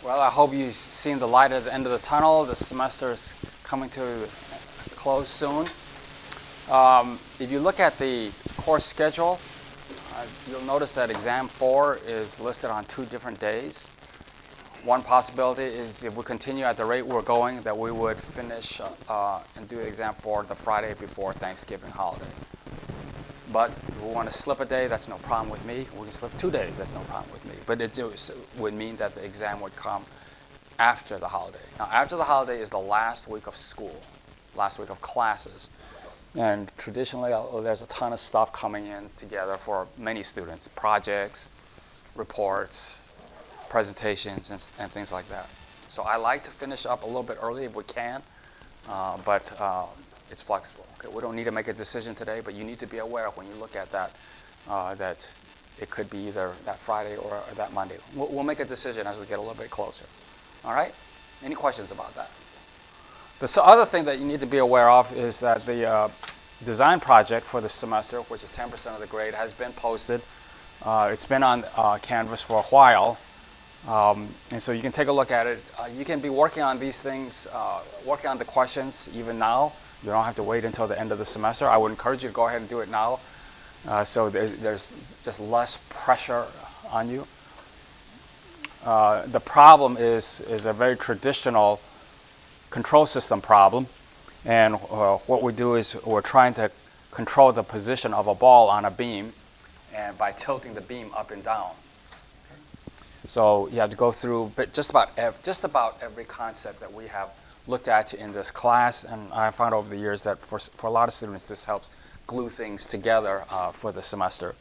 Well, I hope you've seen the light at the end of the tunnel. The semester is coming to a close soon. If you look at the course schedule, you'll notice that exam 4 is listed on 2 different days. One possibility is if we continue at the rate we're going, that we would finish and do exam 4 the Friday before Thanksgiving holiday. But if we want to slip a day, that's no problem with me. We can slip 2 days, that's no problem with me. But it would mean that the exam would come after the holiday. Now, after the holiday is the last week of school, last week of classes. And traditionally, there's a ton of stuff coming in together for many students, projects, reports, presentations, and things like that. So I like to finish up a little bit early if we can, but it's flexible. Okay? We don't need to make a decision today, but you need to be aware when you look at that, that it could be either that Friday or that Monday. We'll make a decision as we get a little bit closer. All right? Any questions about that? The other thing that you need to be aware of is that the design project for this semester, which is 10% of the grade, has been posted. It's been on Canvas for a while. And so you can take a look at it. You can be working on these things, working on the questions even now. You don't have to wait until the end of the semester. I would encourage you to go ahead and do it now, so there's just less pressure on you. The problem is a very traditional control system problem. And what we do is we're trying to control the position of a ball on a beam, and by tilting the beam up and down. So you have to go through just about every concept that we have looked at in this class, and I found over the years that for a lot of students this helps glue things together for the semester.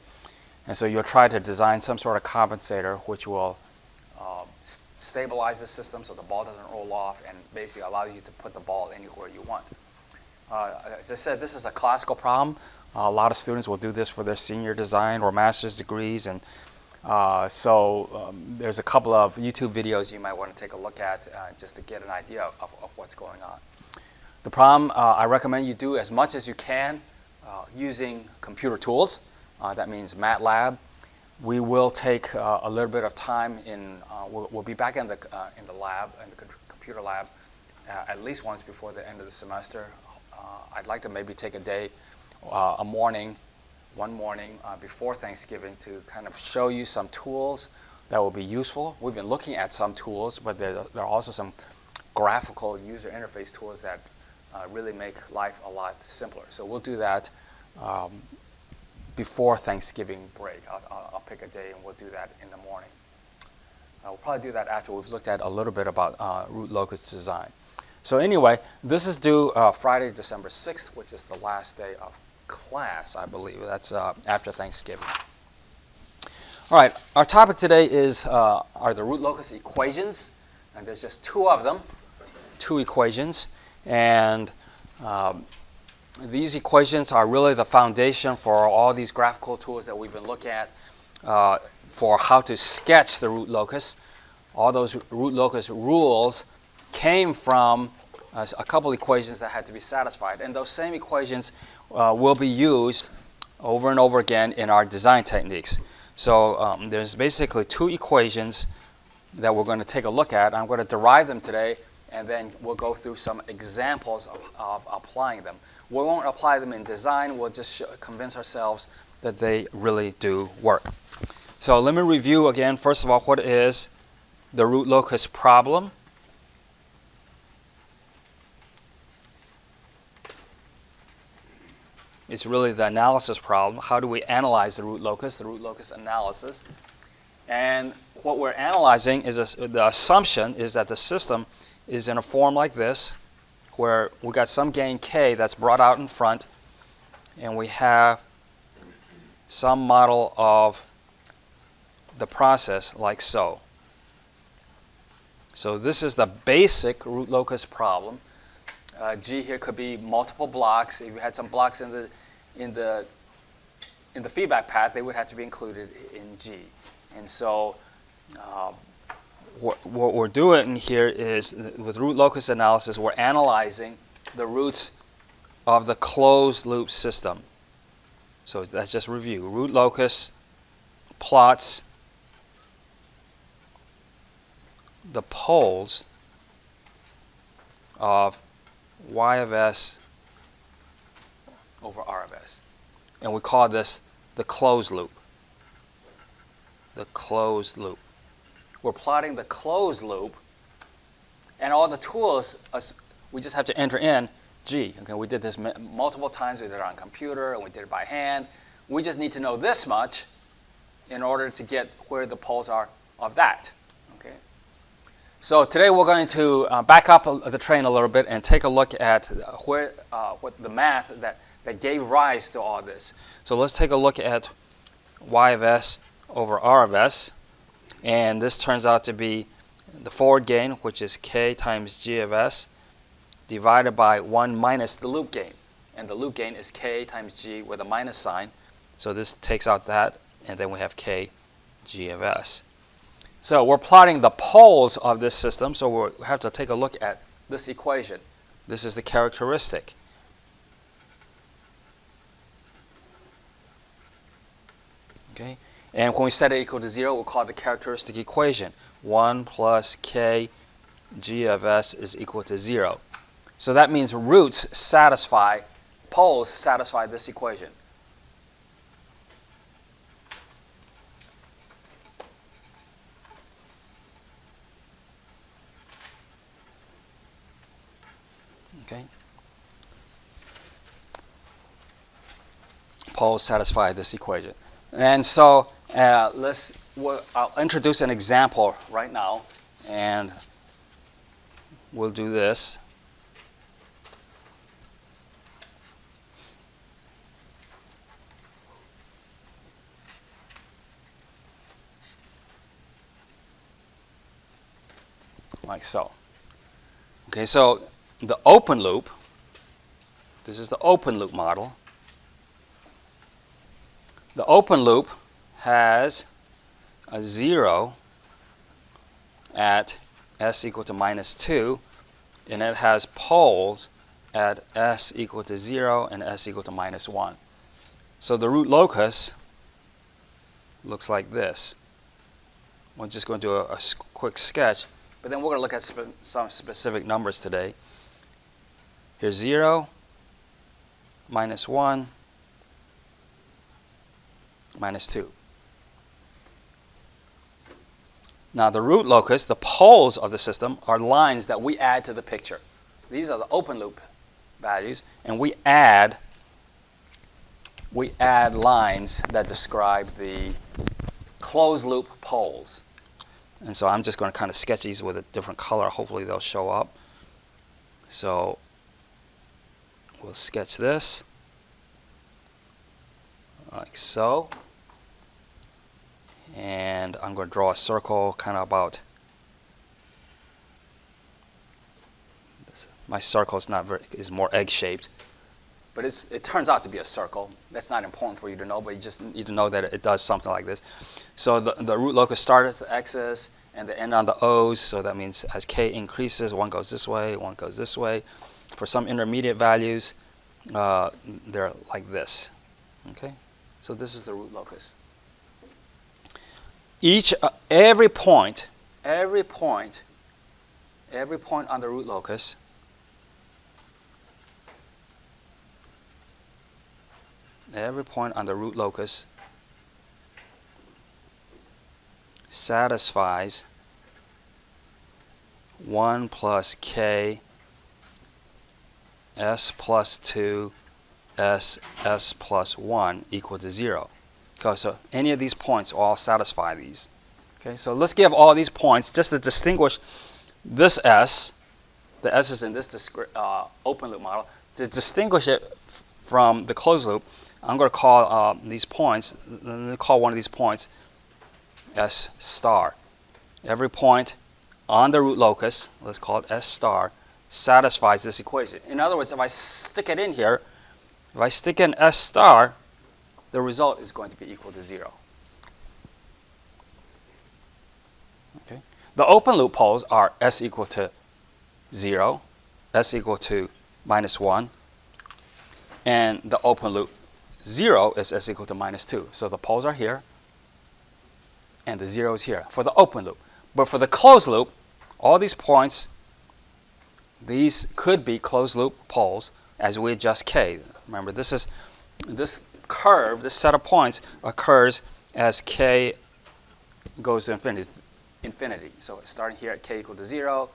And so you'll try to design some sort of compensator which will stabilize the system so the ball doesn't roll off and basically allow you to put the ball anywhere you want. As I said, this is a classical problem. A lot of students will do this for their senior design or master's degrees, and there's a couple of YouTube videos you might want to take a look at just to get an idea of what's going on. The problem, I recommend you do as much as you can using computer tools. That means MATLAB. We will take a little bit of time we'll be back in the lab, in the computer lab, at least once before the end of the semester. I'd like to maybe take a day, one morning before Thanksgiving to kind of show you some tools that will be useful. We've been looking at some tools, but there are also some graphical user interface tools that really make life a lot simpler. So we'll do that before Thanksgiving break. I'll pick a day and we'll do that in the morning. We'll probably do that after we've looked at a little bit about root locus design. So anyway, this is due Friday, December 6th, which is the last day of class, I believe. That's after Thanksgiving. All right, our topic today are the root locus equations, and there's just 2 of them, 2 equations, and these equations are really the foundation for all these graphical tools that we've been looking at for how to sketch the root locus. All those root locus rules came from a couple equations that had to be satisfied, and those same equations will be used over and over again in our design techniques. So there's basically 2 equations that we're going to take a look at. I'm going to derive them today, and then we'll go through some examples of applying them. We won't apply them in design. We'll just convince ourselves that they really do work. So let me review again, first of all, what is the root locus problem. It's really the analysis problem. How do we analyze the root locus analysis? And what we're analyzing is the assumption is that the system is in a form like this, where we got some gain k that's brought out in front, and we have some model of the process like so. So this is the basic root locus problem. G here could be multiple blocks. If you had some blocks in the feedback path, they would have to be included in G. And so what we're doing here is, with root locus analysis, we're analyzing the roots of the closed loop system. So let's just review. Root locus plots the poles of y of s over r of s. And we call this the closed loop. The closed loop. We're plotting the closed loop, and all the tools, we just have to enter in g. Okay, we did this multiple times. We did it on a computer, and we did it by hand. We just need to know this much in order to get where the poles are of that. Okay. So today we're going to back up the train a little bit and take a look at what the math that gave rise to all this. So let's take a look at y of s over r of s. And this turns out to be the forward gain, which is k times g of s, divided by 1 minus the loop gain. And the loop gain is k times g with a minus sign. So this takes out that, and then we have k g of s. So we're plotting the poles of this system, so we have to take a look at this equation. This is the characteristic. Okay? And when we set it equal to 0, we'll call it the characteristic equation. 1 plus k g of s is equal to 0. So that means poles satisfy this equation. Okay? Poles satisfy this equation. And so I'll introduce an example right now, and we'll do this. Like so. Okay, so the open loop, this is the open loop model. The open loop has a 0 at s equal to minus 2, and it has poles at s equal to 0 and s equal to minus 1. So the root locus looks like this. We're just going to do a quick sketch, but then we're going to look at some specific numbers today. Here's 0, minus 1, minus 2. Now the root locus, the poles of the system, are lines that we add to the picture. These are the open loop values, and we add lines that describe the closed loop poles. And so I'm just going to kind of sketch these with a different color. Hopefully they'll show up. So we'll sketch this like so. And I'm going to draw a circle kind of about this. My circle is more egg-shaped, but it turns out to be a circle. That's not important for you to know, but you just need to know that it does something like this. So the root locus starts at the x's and the end on the o's, so that means as k increases, one goes this way, one goes this way. For some intermediate values, they're like this. Okay, so this is the root locus. Every point on the root locus satisfies 1 plus k s plus 2 s plus 1 equal to 0. Okay, so any of these points all satisfy these. Okay, so let's give all these points just to distinguish this s, the s's in this open loop model, to distinguish it from the closed loop. I'm going to call these points, let me call one of these points S star. Every point on the root locus, let's call it S star, satisfies this equation. In other words, if I stick it in here, if I stick in S star, the result is going to be equal to 0. Okay. The open loop poles are S equal to 0, S equal to minus 1, and the open loop 0 is S equal to minus 2. So the poles are here, and the 0 is here for the open loop. But for the closed loop, all these points, these could be closed loop poles as we adjust k. Remember, this curve, this set of points occurs as k goes to infinity. So starting here at k equal to 0,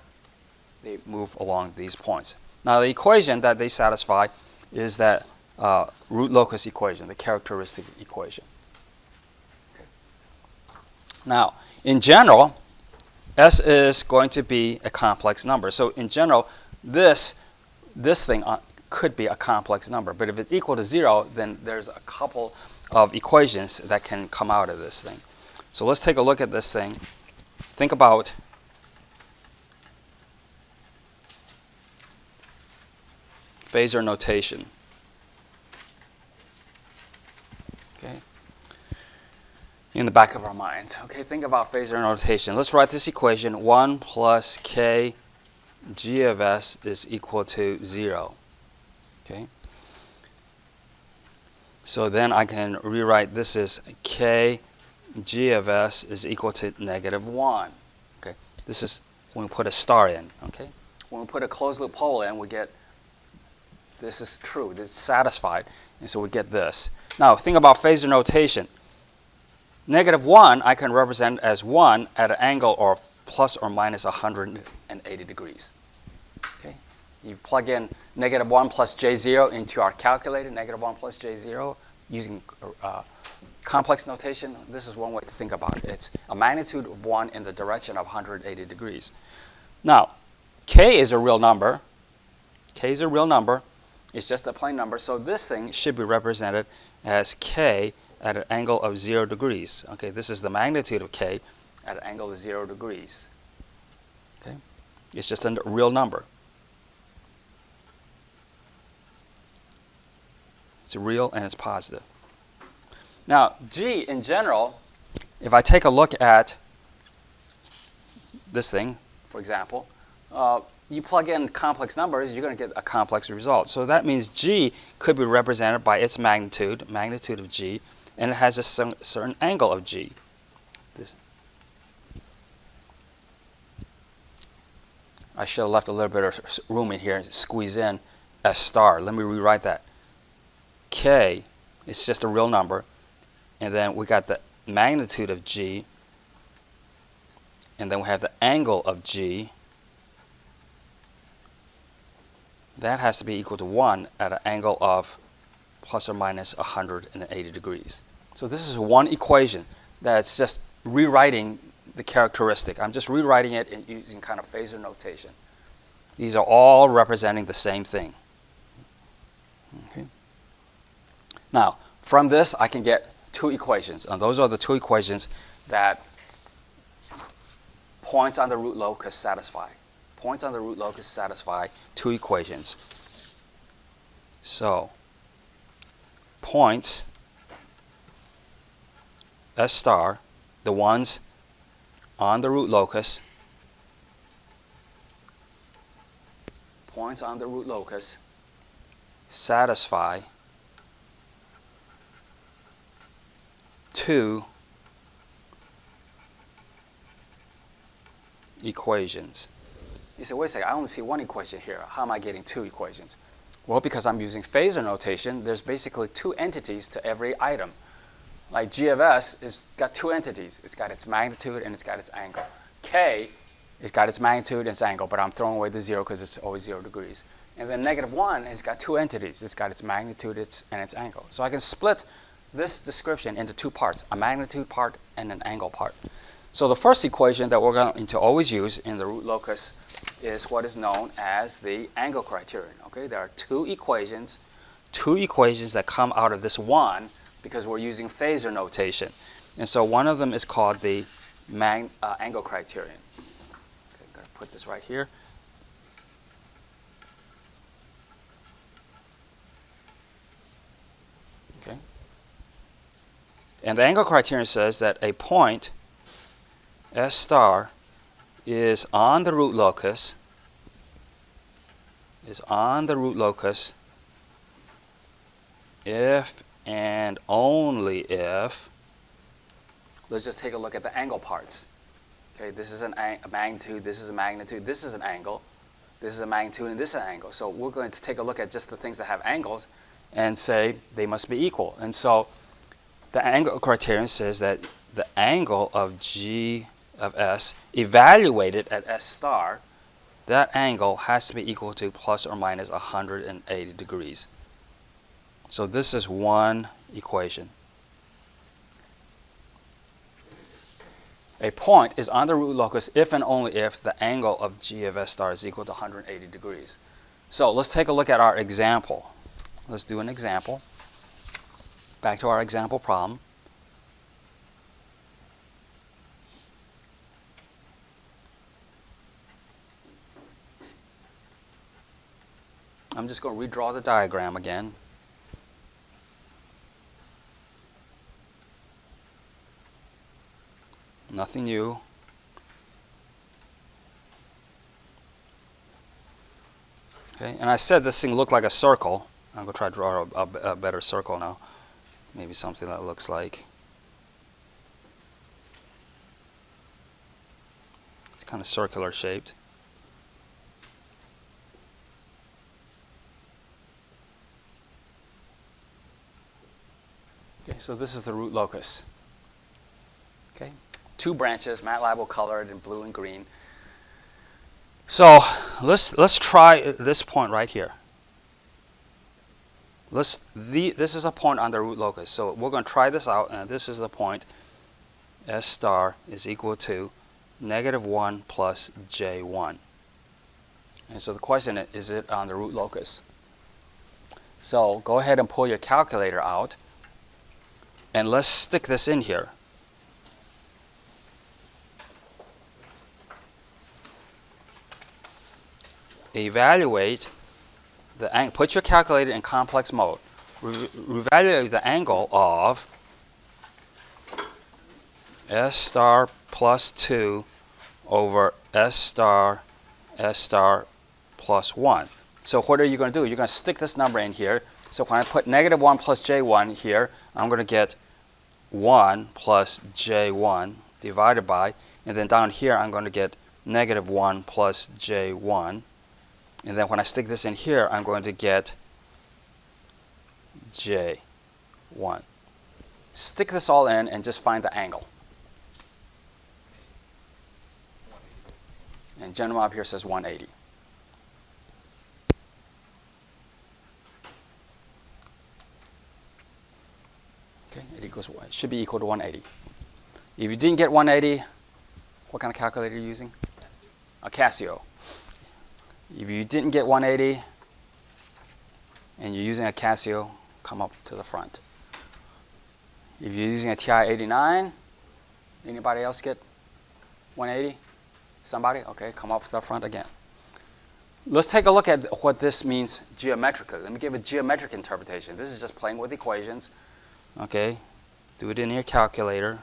they move along these points. Now the equation that they satisfy is that root locus equation, the characteristic equation. Okay. Now, in general, S is going to be a complex number. So in general, this thing could be a complex number. But if it's equal to 0, then there's a couple of equations that can come out of this thing. So let's take a look at this thing. Think about phasor notation. Okay. In the back of our minds. Okay, think about phasor notation. Let's write this equation. 1 plus k g of s is equal to 0. Okay. So then I can rewrite this as k g of s is equal to -1. Okay. This is when we put a star in. Okay. When we put a closed loop pole in, we get this is true. This is satisfied, and so we get this. Now think about phasor notation. -1 I can represent as 1 at an angle of plus or minus 180 degrees. Okay. You plug in -1 plus j0 into our calculator, -1 plus j0, using complex notation. This is one way to think about it. It's a magnitude of 1 in the direction of 180 degrees. Now, k is a real number. K is a real number. It's just a plain number. So this thing should be represented as k at an angle of 0 degrees. Okay, this is the magnitude of k at an angle of 0 degrees. Okay, it's just a real number. It's real and it's positive. Now, g in general, if I take a look at this thing, for example, you plug in complex numbers, you're going to get a complex result. So that means g could be represented by its magnitude of g, and it has a certain angle of g. I should have left a little bit of room in here to squeeze in S star. Let me rewrite that. K is just a real number, and then we got the magnitude of g, and then we have the angle of g. That has to be equal to 1 at an angle of plus or minus 180 degrees. So this is one equation that's just rewriting the characteristic. I'm just rewriting it using kind of phasor notation. These are all representing the same thing. Okay. Now, from this I can get two equations, and those are the two equations that points on the root locus satisfy. Points on the root locus satisfy two equations. So, points S star, the ones on the root locus, points on the root locus satisfy two equations. You say, wait a second, I only see one equation here. How am I getting two equations? Well, because I'm using phasor notation, there's basically two entities to every item. Like g of s has got two entities. It's got its magnitude and it's got its angle. K has got its magnitude and its angle, but I'm throwing away the 0 because it's always 0 degrees. And then -1 has got two entities. It's got its magnitude and its angle. So I can split this description into two parts, a magnitude part and an angle part. So the first equation that we're going to always use in the root locus is what is known as the angle criterion. Okay, there are two equations that come out of this one because we're using phasor notation. And so one of them is called the angle criterion. Okay, I'm going to put this right here. Okay. And the angle criterion says that a point S star is on the root locus, if and only if, let's just take a look at the angle parts. Okay, this is a magnitude, this is a magnitude, this is an angle, this is a magnitude, and this is an angle. So we're going to take a look at just the things that have angles and say they must be equal. And so the angle criterion says that the angle of G of S evaluated at S star, that angle has to be equal to plus or minus 180 degrees. So this is one equation. A point is on the root locus if and only if the angle of G of S star is equal to 180 degrees. So let's take a look at our example. Let's do an example. Back to our example problem. I'm just going to redraw the diagram again. Nothing new. Okay, and I said this thing looked like a circle. I'm going to try to draw a better circle now. Maybe something that looks like. It's kind of circular shaped. Okay, so this is the root locus. Okay, 2 branches, MATLAB colored in blue and green. So let's try this point right here. This is a point on the root locus. So we're going to try this out, and this is the point. S star is equal to -1 plus J1. And so the question is it on the root locus? So go ahead and pull your calculator out, and let's stick this in here. Evaluate the angle. Put your calculator in complex mode. Evaluate the angle of S star plus 2 over S star plus 1. So what are you going to do? You're going to stick this number in here. So when I put -1 plus J1 here, I'm going to get 1 plus J1 divided by, and then down here I'm going to get -1 plus J1. And then when I stick this in here, I'm going to get J1. Stick this all in and just find the angle. And GeoMob here says 180. Okay, it should be equal to 180. If you didn't get 180, what kind of calculator are you using? A Casio. If you didn't get 180 and you're using a Casio, come up to the front. If you're using a TI-89, anybody else get 180? Somebody? Okay, come up to the front again. Let's take a look at what this means geometrically. Let me give a geometric interpretation. This is just playing with equations. Okay, do it in your calculator.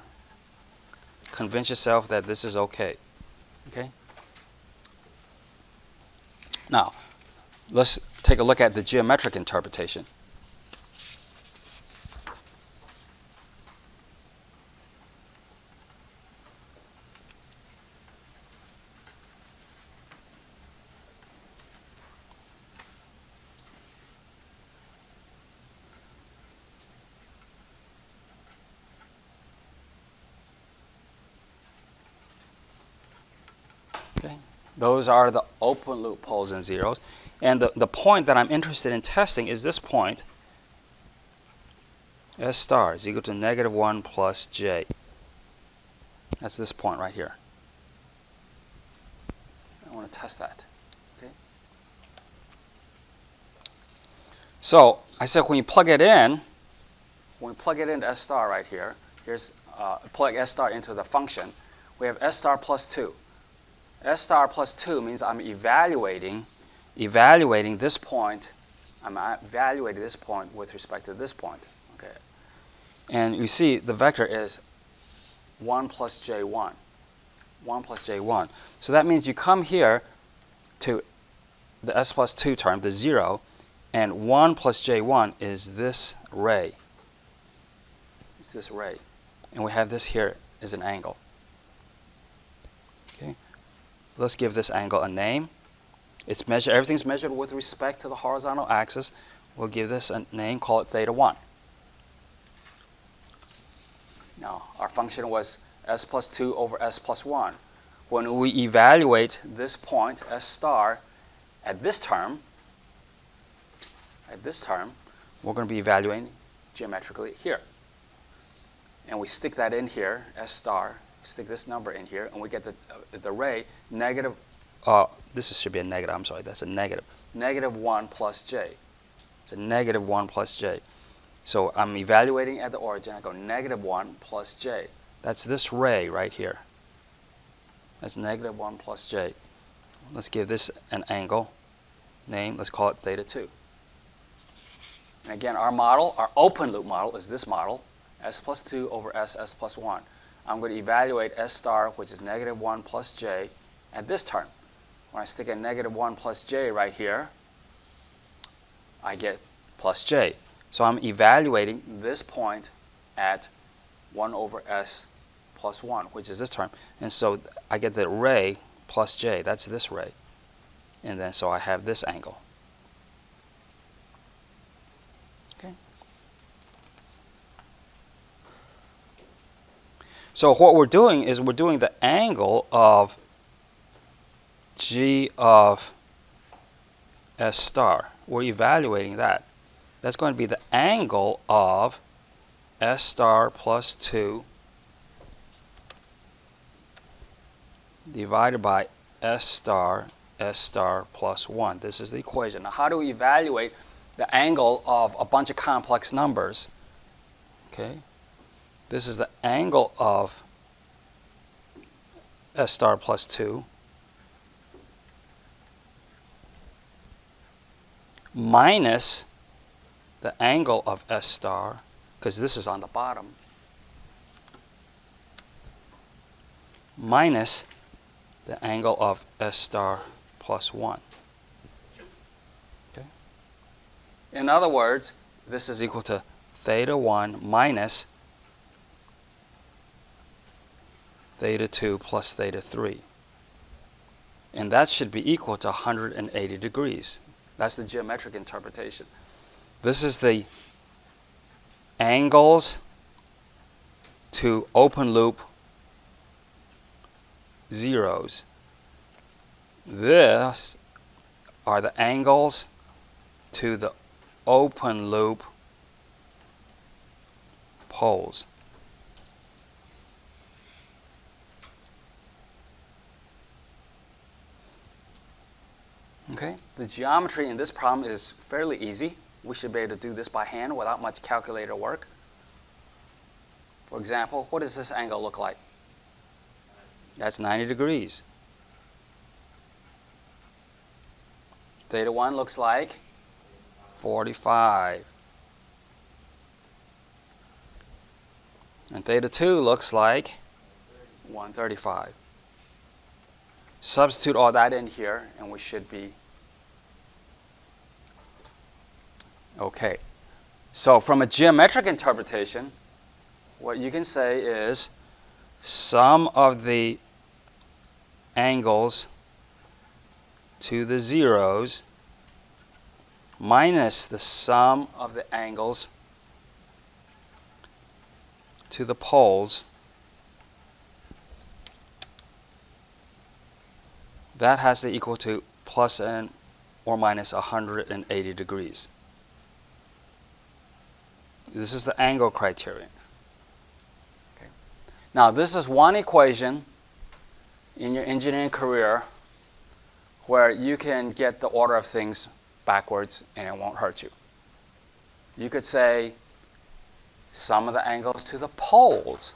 Convince yourself that this is okay. Okay? Now, let's take a look at the geometric interpretation. Okay. Those are the open loop poles and zeros. And the point that I'm interested in testing is this point. S star is equal to -1 plus J. That's this point right here. I want to test that. Okay. So I said when you plug it in, when we plug it into S star right here, here's plug S star into the function, we have S star plus 2. S star plus 2 means I'm evaluating this point. I'm evaluating this point with respect to this point. Okay. And you see the vector is 1 plus J1. 1 plus J1. So that means you come here to the S plus 2 term, the 0, and 1 plus J1 is this ray. It's this ray. And we have this here as an angle. let's give this angle a name. It's measured, everything's measured with respect to the horizontal axis. We'll give this a name, call it theta 1. Now, our function was s plus 2 over s plus 1. When we evaluate this point, s star, at this term, we're going to be evaluating geometrically here. And we stick that in here, s star, stick this number in here, and we get the ray negative, this should be a negative, I'm sorry, that's a negative. Negative 1 plus j. It's a negative 1 plus j. So I'm evaluating at the origin, I go negative 1 plus j. That's this ray right here. That's negative 1 plus j. Let's give this an angle name, let's call it theta 2. And again, our model, our open loop model is this model, s plus 2 over s plus 1. I'm going to evaluate s star, which is negative 1 plus j, at this term. When I stick a negative 1 plus j right here, I get plus j. So I'm evaluating this point at 1 over s plus 1, which is this term. And so I get the ray plus j, that's this ray. And then so I have this angle. Okay. So what we're doing is we're doing the angle of g of s star. We're evaluating that. That's going to be the angle of s star plus 2 divided by s star plus 1. This is the equation. Now, how do we evaluate the angle of a bunch of complex numbers? Okay. This is the angle of s star plus 2 minus the angle of s star, because this is on the bottom, minus the angle of s star plus 1. Okay. In other words, this is equal to theta 1 minus theta 2 plus theta 3. And that should be equal to 180 degrees. That's the geometric interpretation. This is the angles to open loop zeros. This are the angles to the open loop poles. Okay, the geometry in this problem is fairly easy. We should be able to do this by hand without much calculator work. For example, what does this angle look like? That's 90 degrees. Theta 1 looks like 45. And theta 2 looks like 135. Substitute all that in here, and we should be okay. So from a geometric interpretation, what you can say is sum of the angles to the zeros minus the sum of the angles to the poles, that has to equal to plus and or minus 180 degrees. This is the angle criterion. Okay. Now, this is one equation in your engineering career where you can get the order of things backwards and it won't hurt you. You could say sum of the angles to the poles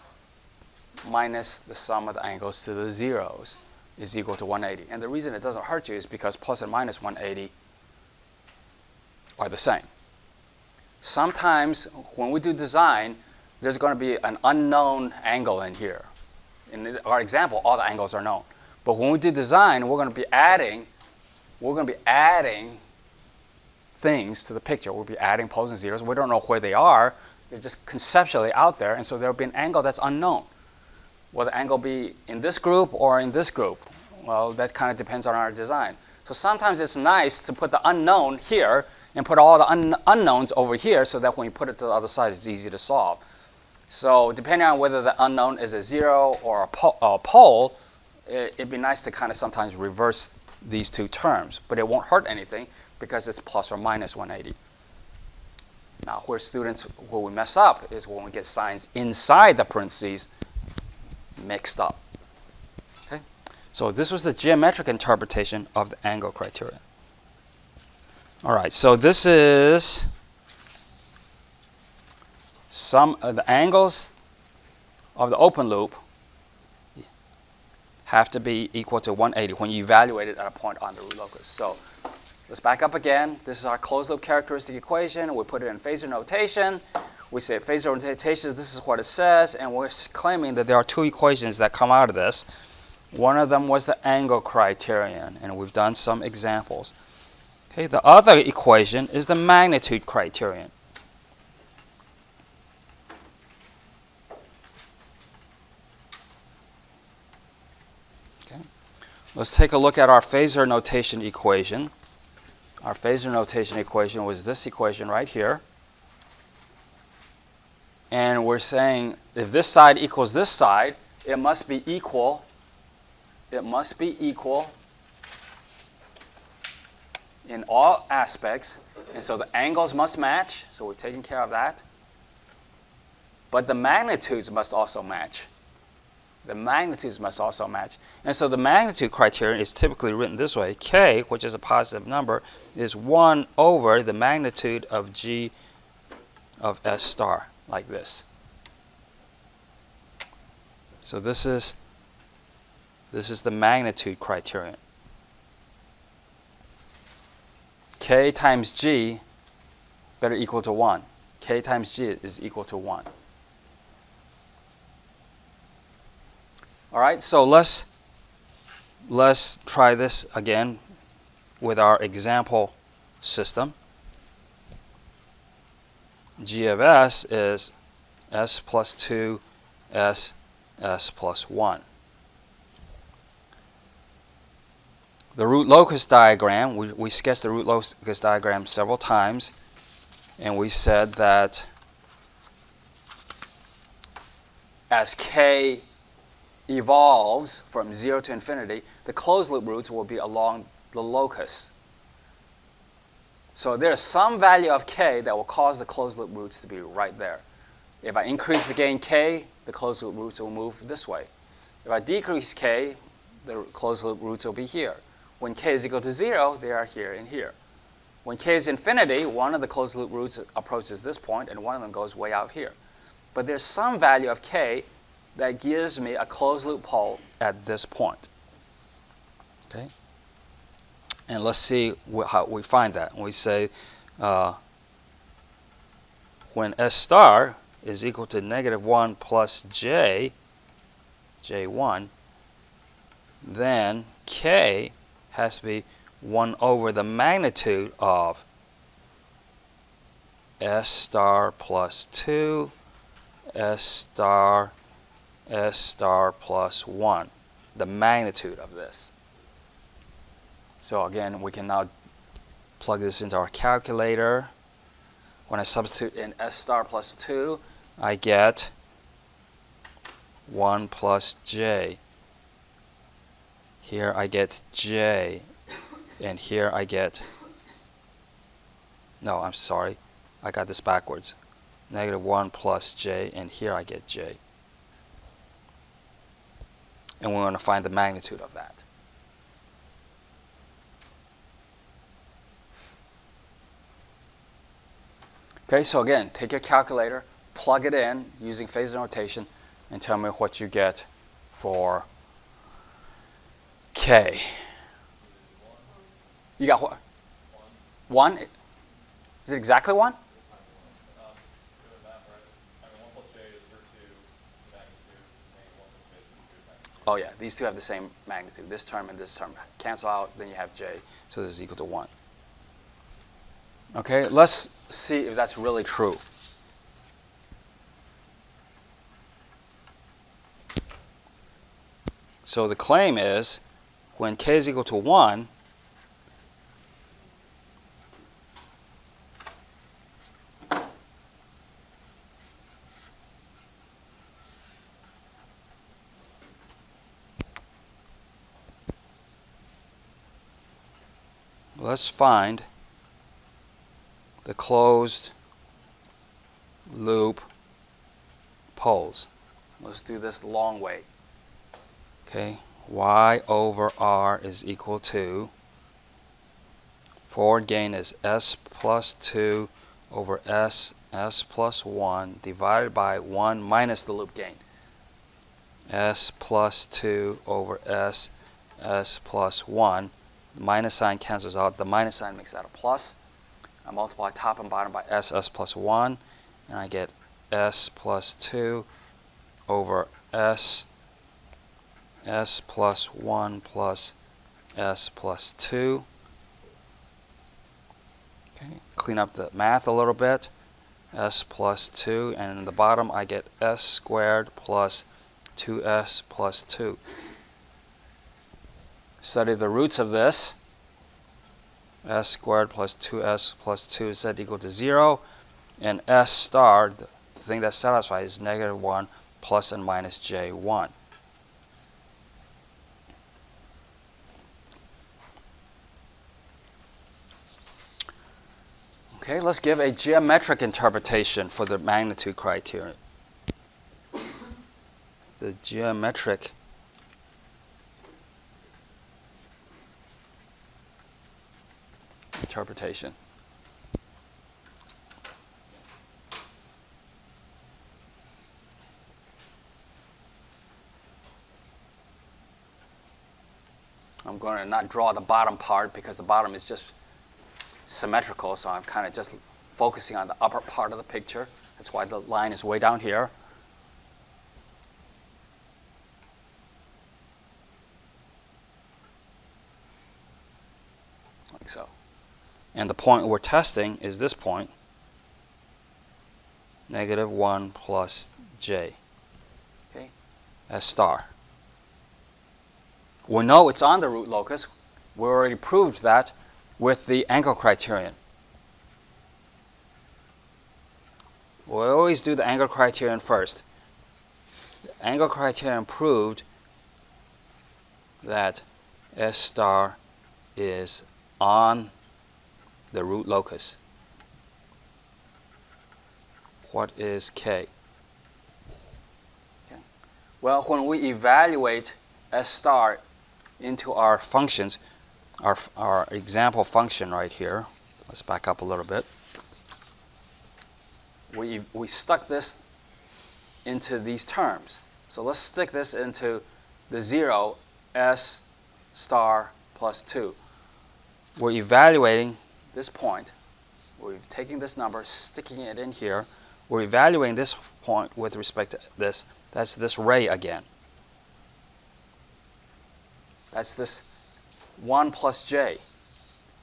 minus the sum of the angles to the zeros is equal to 180. And the reason it doesn't hurt you is because plus and minus 180 are the same. Sometimes when we do design, there's going to be an unknown angle in here. In our example, all the angles are known. But when we do design, we're going to be adding things to the picture. We'll be adding poles and zeros. We don't know where they are. They're just conceptually out there, and so there'll be an angle that's unknown. Will the angle be in this group or in this group? Well, that kind of depends on our design. So sometimes it's nice to put the unknown here and put all the unknowns over here so that when you put it to the other side, it's easy to solve. So depending on whether the unknown is a 0 or a pole, it'd be nice to kind of sometimes reverse these two terms. But it won't hurt anything because it's plus or minus 180. Now, where we mess up is when we get signs inside the parentheses mixed up. Okay? So this was the geometric interpretation of the angle criterion. All right, so this is some of the angles of the open loop have to be equal to 180 when you evaluate it at a point on the root locus. So let's back up again. This is our closed loop characteristic equation. We put it in phasor notation. We say phasor notation, this is what it says, and we're claiming that there are two equations that come out of this. One of them was the angle criterion, and we've done some examples. Okay, the other equation is the magnitude criterion. Okay. Let's take a look at our phasor notation equation. Our phasor notation equation was this equation right here. And we're saying if this side equals this side, it must be equal. It must be equal in all aspects. And so the angles must match. So we're taking care of that. But the magnitudes must also match. The magnitudes must also match. And so the magnitude criterion is typically written this way. K, which is a positive number, is 1 over the magnitude of G of S star, like this. So this is the magnitude criterion. K times G better equal to 1. K times G is equal to 1. All right, so let's try this again with our example system. G of S is S plus 2, S plus 1. The root locus diagram, we sketched the root locus diagram several times, and we said that as K evolves from 0 to infinity, the closed loop roots will be along the locus. So there's some value of K that will cause the closed loop roots to be right there. If I increase the gain K, the closed loop roots will move this way. If I decrease K, the closed loop roots will be here. When K is equal to 0, they are here and here. When K is infinity, one of the closed loop roots approaches this point, and one of them goes way out here. But there's some value of K that gives me a closed loop pole at this point. Okay? And let's see how we find that. We say when S star is equal to -1 plus J, J1, then K has to be 1 over the magnitude of S star plus 2, S star plus 1, the magnitude of this. So again, we can now plug this into our calculator. When I substitute in S star plus 2, I get 1 plus J. Here I get J, and here I get, no, I'm sorry, I got this backwards. -1 plus J, and here I get J. And we want to find the magnitude of that. Okay, so again, take your calculator, plug it in using phasor notation, and tell me what you get for K. You got what? 1? Is it exactly 1? Oh yeah, these two have the same magnitude. This term and this term cancel out, then you have J, so this is equal to 1. Okay, let's see if that's really true. So the claim is when k is equal to 1, let's find the closed loop poles. Let's do this the long way. Okay, y over r is equal to, forward gain is s plus 2 over s plus 1 divided by 1 minus the loop gain. S plus 2 over s plus 1. The minus sign cancels out. The minus sign makes that a plus. I multiply top and bottom by s plus 1, and I get s plus 2 over s plus 1 plus s plus 2. Okay, clean up the math a little bit. S plus 2, and in the bottom I get s squared plus 2s plus 2. Study the roots of this. S squared plus 2s plus 2 is set equal to 0, and s star, the thing that satisfies, is negative 1 plus and minus j1. Okay, let's give a geometric interpretation for the magnitude criterion. The geometric interpretation. I'm going to not draw the bottom part because the bottom is just symmetrical, so I'm kind of just focusing on the upper part of the picture. That's why the line is way down here. Like so. And the point we're testing is this point, negative 1 plus j. Okay, S star. We know it's on the root locus. We already proved that with the angle criterion. We always do the angle criterion first. The angle criterion proved that S star is on the root locus. What is k? Okay. Well, when we evaluate S star into our functions, our example function right here, let's back up a little bit. We stuck this into these terms. So let's stick this into the 0 S star plus 2. We're evaluating this point. We're taking this number, sticking it in here. We're evaluating this point with respect to this. That's this ray again. That's this 1 plus j.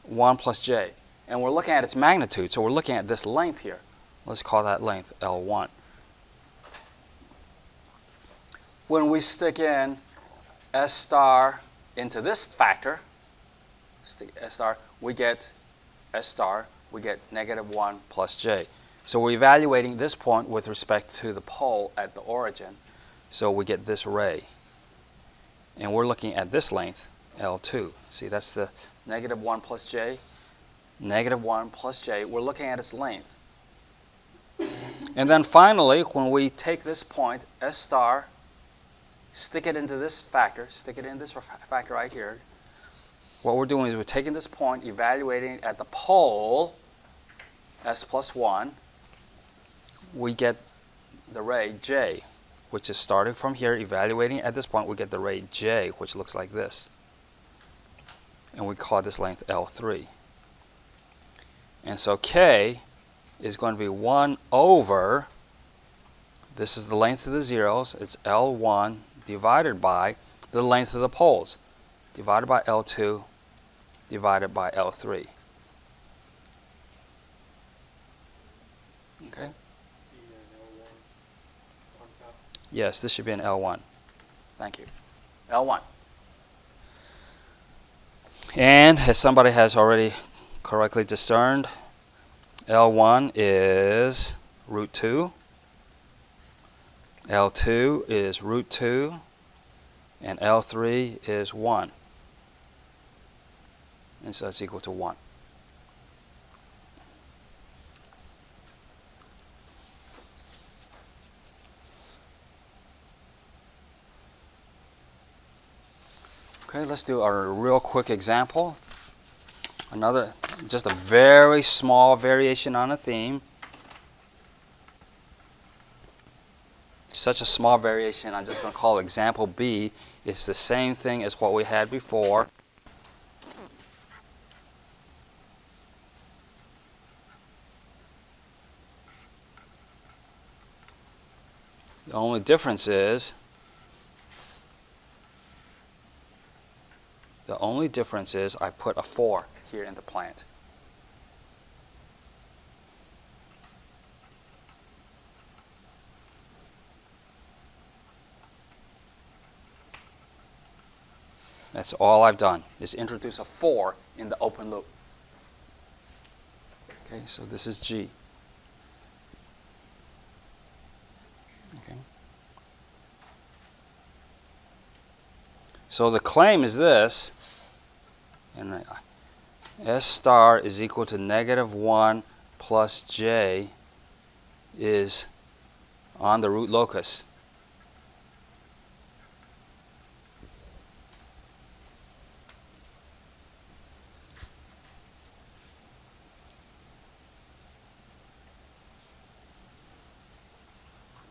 1 plus j. And we're looking at its magnitude, so we're looking at this length here. Let's call that length L1. When we stick in S star into this factor, stick S star, we get S star, we get negative 1 plus j. So we're evaluating this point with respect to the pole at the origin. So we get this ray. And we're looking at this length, L2. See, that's the negative 1 plus j, negative 1 plus j. We're looking at its length. And then finally, when we take this point, S star, stick it into this factor, stick it in this factor right here, what we're doing is we're taking this point, evaluating it at the pole, S plus 1, we get the ray j, which is starting from here, evaluating at this point, we get the ray j, which looks like this. And we call this length L3. And so k is going to be 1 over, this is the length of the zeros, it's L1 divided by the length of the poles, divided by L2, divided by L3. Okay? Yes, this should be an L1. Thank you. L1. And as somebody has already correctly discerned, L1 is root 2, L2 is root 2, and L3 is 1. And so it's equal to 1. Okay, let's do a real quick example. Another, just a very small variation on a theme. Such a small variation, I'm just going to call example B. It's the same thing as what we had before. The only difference is I put a 4 here in the plant. That's all I've done, is introduce a 4 in the open loop. Okay, so this is G. Okay. So the claim is this, and S star is equal to -1 plus J is on the root locus.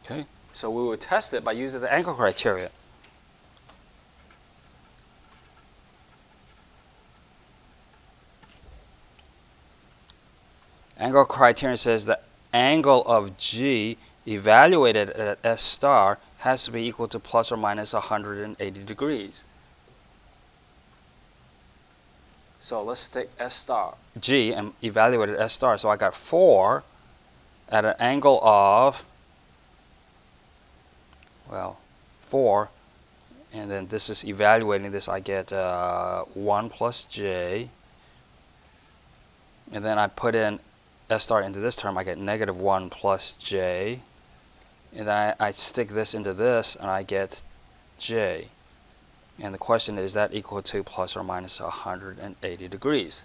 Okay, so we will test it by using the angle criteria. Angle criterion says the angle of G evaluated at S star has to be equal to plus or minus 180 degrees. So let's take S star, G, and evaluate at S star. So I got 4 at an angle of, well, 4, and then this is evaluating this, I get 1 plus J, and then I put in S star into this term, I get -1 plus J, and then I stick this into this, and I get J. And the question is that equal to plus or minus 180 degrees?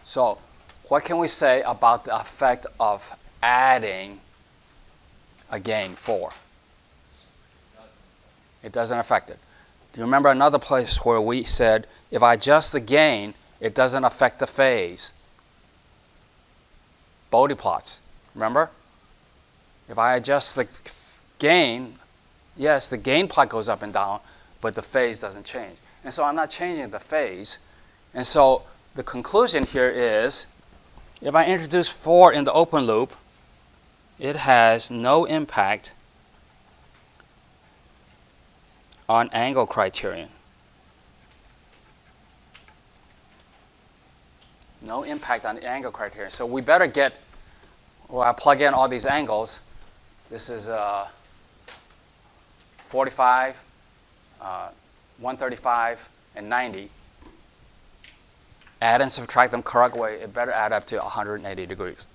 So what can we say about the effect of adding a gain 4? It doesn't affect it. Do you remember another place where we said if I adjust the gain, it doesn't affect the phase? Bode plots, remember? If I adjust the gain, yes, the gain plot goes up and down, but the phase doesn't change. And so I'm not changing the phase. And so the conclusion here is, if I introduce 4 in the open loop, it has no impact on angle criterion. No impact on the angle criterion. So we better get, well, I plug in all these angles. This is 45, 135, and 90. Add and subtract them correct way, it better add up to 180 degrees.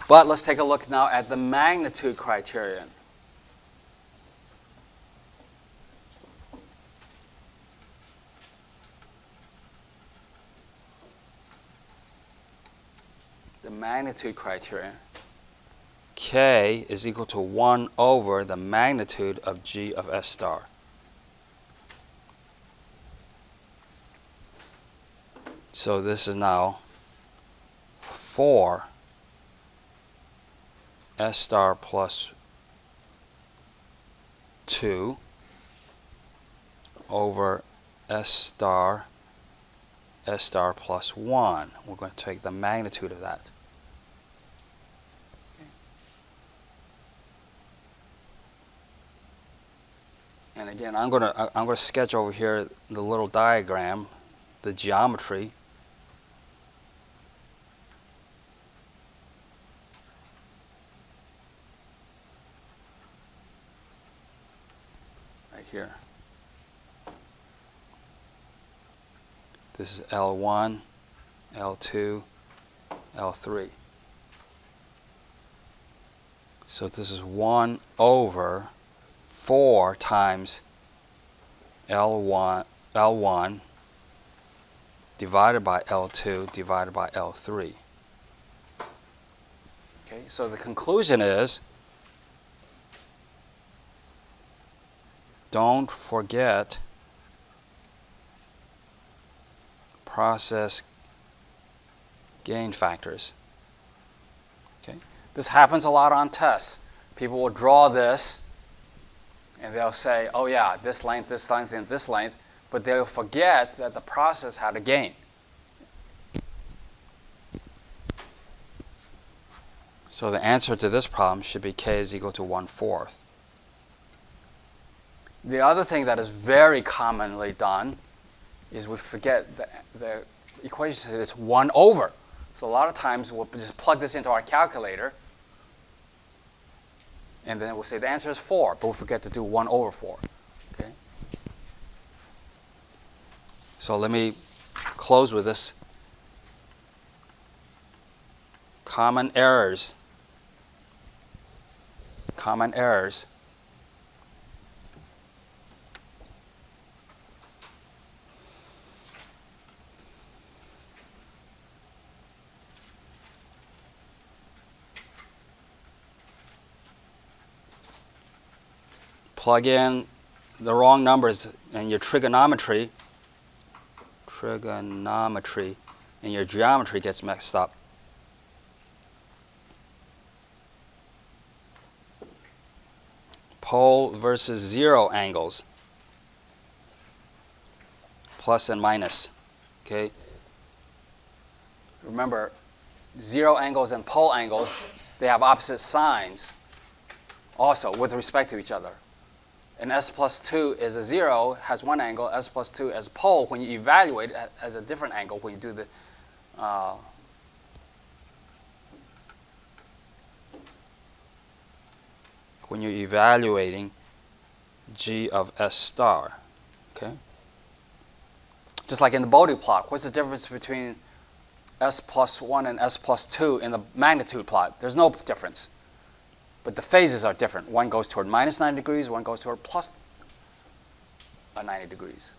But let's take a look now at the magnitude criterion. The magnitude criterion. K is equal to 1 over the magnitude of G of S star. So this is now 4 S star plus 2 over S star plus 1. We're going to take the magnitude of that. And again, I'm going to sketch over here the little diagram, the geometry. here. This is L1, L2, L3. So this is 1 over 4 times L1 divided by L2 divided by L3. Okay, so the conclusion is, don't forget process gain factors. Okay, this happens a lot on tests. People will draw this and they'll say, oh yeah, this length, and this length, but they'll forget that the process had a gain. So the answer to this problem should be k is equal to 1/4. The other thing that is very commonly done is we forget the equation says it's 1 over. So a lot of times we'll just plug this into our calculator and then we'll say the answer is 4, but we'll forget to do 1 over 4. Okay? So let me close with this. Common errors. Common errors. Plug in the wrong numbers in your trigonometry, and your geometry gets mixed up. Pole versus zero angles, plus and minus. Okay. Remember, zero angles and pole angles, they have opposite signs also with respect to each other. And s plus 2 is a 0, has one angle. S plus 2 as a pole, when you evaluate it, as a different angle when you do the when you're evaluating g of s star. Okay. Just like in the Bode plot, what's the difference between s plus 1 and s plus 2 in the magnitude plot? There's no difference. But the phases are different. One goes toward minus 90 degrees, one goes toward plus 90 degrees.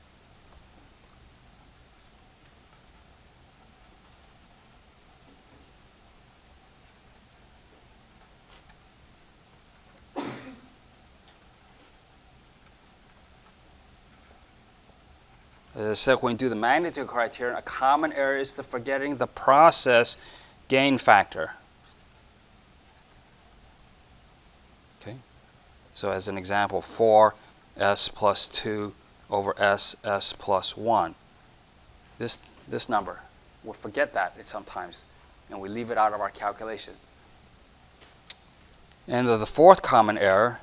As I said, when you do the magnitude criterion, a common error is the forgetting the process gain factor. So as an example, 4s plus 2 over s plus 1. This number, we'll forget that sometimes, and we leave it out of our calculation. And the fourth common error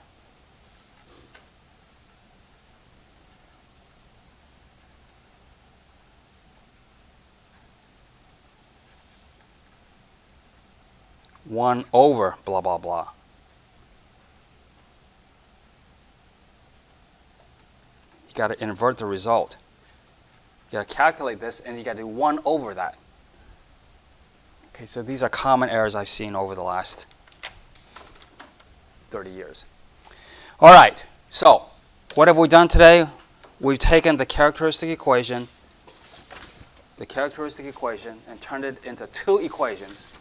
one over blah, blah, blah. You got to invert the result. You got to calculate this, and you got to do 1 over that. Okay, so these are common errors I've seen over the last 30 years. All right, so what have we done today? We've taken the characteristic equation, and turned it into 2 equations.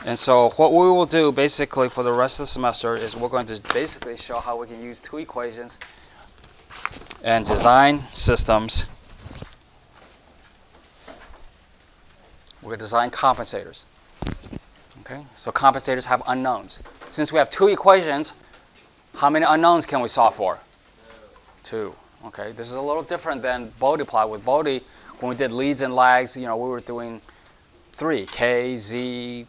And so what we will do basically for the rest of the semester is we're going to basically show how we can use 2 equations and design systems. We're going to design compensators. Okay, so compensators have unknowns. Since we have 2 equations, how many unknowns can we solve for? 2. Okay, this is a little different than Bode plot. With Bode, when we did leads and lags, we were doing 3, k, z,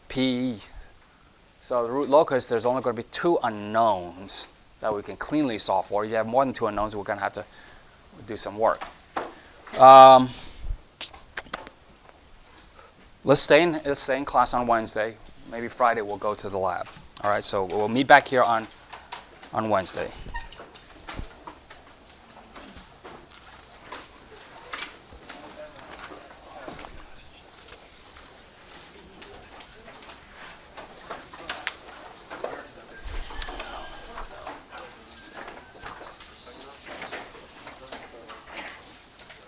p. So the root locus, there's only going to be 2 unknowns that we can cleanly solve for. You have more than 2 unknowns, we're going to have to do some work. Let's stay in class on Wednesday. Maybe Friday we'll go to the lab. All right, so we'll meet back here on Wednesday.